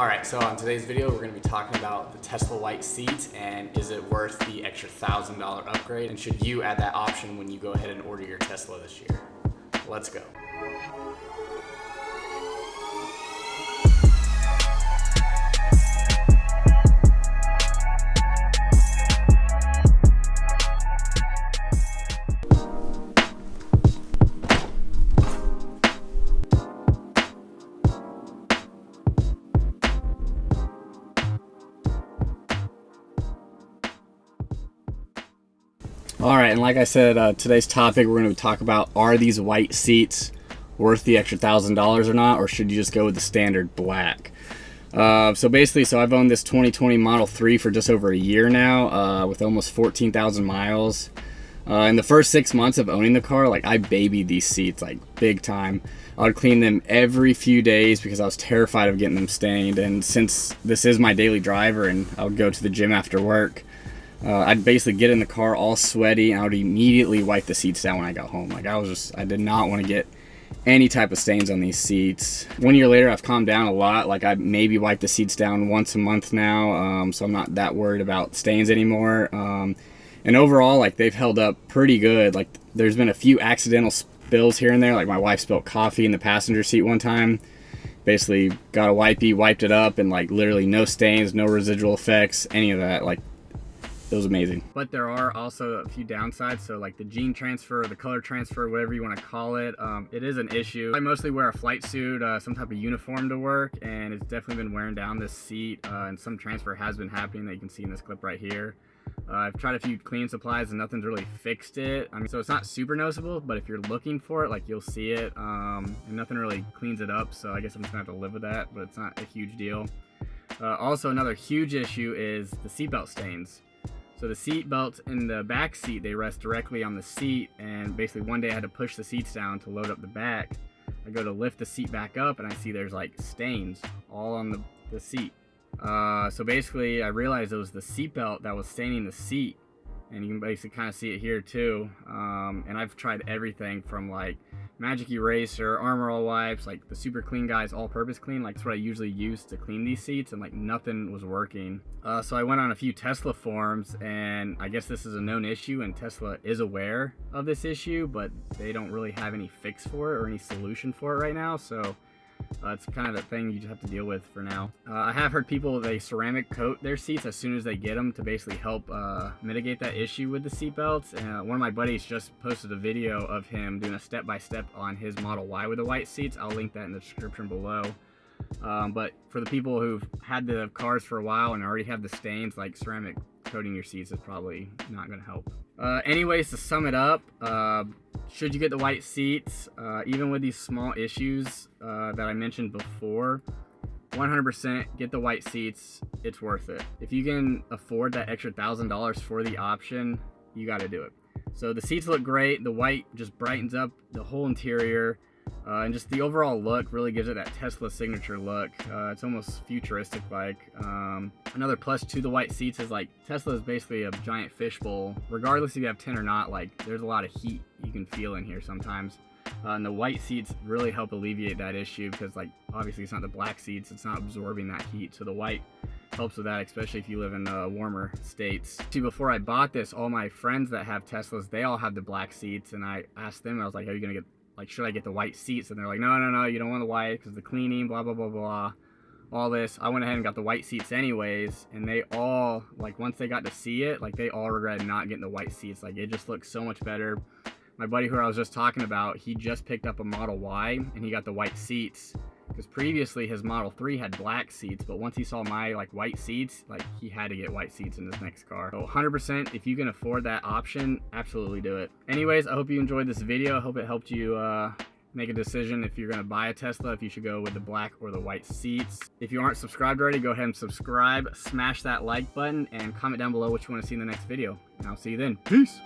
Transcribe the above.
Alright, so on today's video we're going to be talking about the Tesla white seats and is it worth the extra $1,000 upgrade, and should you add that option when you go ahead and order your Tesla this year. Let's go. All right, and like I said, today's topic we're going to talk about, are these white seats worth the extra $1,000 or not, or should you just go with the standard black? So I've owned this 2020 Model 3 for just over a year now, with almost 14,000 miles. In the first 6 months of owning the car, I babied these seats big time. I would clean them every few days because I was terrified of getting them stained, and since this is my daily driver and I would go to the gym after work, I'd basically get in the car all sweaty and I would immediately wipe the seats down when I got home. I did not want to get any type of stains on these seats. 1 year later, I've calmed down a lot. I maybe wipe the seats down once a month now, so I'm not that worried about stains anymore. And overall, they've held up pretty good. There's been a few accidental spills here and there. My wife spilled coffee in the passenger seat one time. Basically got a wipey, wiped it up, and literally no stains, no residual effects, any of that. It was amazing. But there are also a few downsides. So the gene transfer, the color transfer, whatever you want to call it, it is an issue. I mostly wear a flight suit, some type of uniform to work, and it's definitely been wearing down this seat, and some transfer has been happening that you can see in this clip right here. I've tried a few cleaning supplies and nothing's really fixed it. So it's not super noticeable, but if you're looking for it, you'll see it, and nothing really cleans it up. So I guess I'm just gonna have to live with that, but it's not a huge deal. Also, another huge issue is the seatbelt stains. So the seat belts in the back seat, they rest directly on the seat, and basically one day I had to push the seats down to load up the back. I go to lift the seat back up and I see there's stains all on the seat. So basically I realized it was the seat belt that was staining the seat, and you can basically kind of see it here too. And I've tried everything from Magic Eraser, Armor All wipes, the Super Clean Guys all-purpose clean. That's what I usually use to clean these seats, and nothing was working. So I went on a few Tesla forums, and I guess this is a known issue, and Tesla is aware of this issue, but they don't really have any fix for it or any solution for it right now. So it's kind of a thing you just have to deal with for now. I have heard people, they ceramic coat their seats as soon as they get them to basically help mitigate that issue with the seat belts. And one of my buddies just posted a video of him doing a step-by-step on his Model Y with the white seats. I'll link that in the description below. But for the people who've had the cars for a while and already have the stains, ceramic coating your seats is probably not going to help. Anyways, to sum it up, should you get the white seats, even with these small issues that I mentioned before? 100% get the white seats. It's worth it. If you can afford that extra $1,000 for the option, you got to do it. So the seats look great. The white just brightens up the whole interior, and just the overall look really gives it that Tesla signature look. It's almost futuristic another plus to the white seats is Tesla is basically a giant fishbowl. Regardless if you have 10 or not, there's a lot of heat you can feel in here sometimes. And the white seats really help alleviate that issue because obviously it's not the black seats, it's not absorbing that heat. So the white helps with that, especially if you live in warmer states. See, before I bought this, all my friends that have Teslas, they all have the black seats, and I asked them, I was like, are you gonna get, should I get the white seats? And they're like, no, you don't want the white because the cleaning, blah, blah, blah, blah, all this. I went ahead and got the white seats anyways, and they all, once they got to see it, they all regretted not getting the white seats. It just looks so much better. My buddy who I was just talking about, he just picked up a Model Y, and he got the white seats because previously his Model 3 had black seats, but once he saw my white seats, he had to get white seats in this next car. So 100%, if you can afford that option, absolutely do it. Anyways, I hope you enjoyed this video. I hope it helped you make a decision if you're going to buy a Tesla, if you should go with the black or the white seats. If you aren't subscribed already, go ahead and subscribe, smash that like button, and comment down below what you want to see in the next video. And I'll see you then. Peace!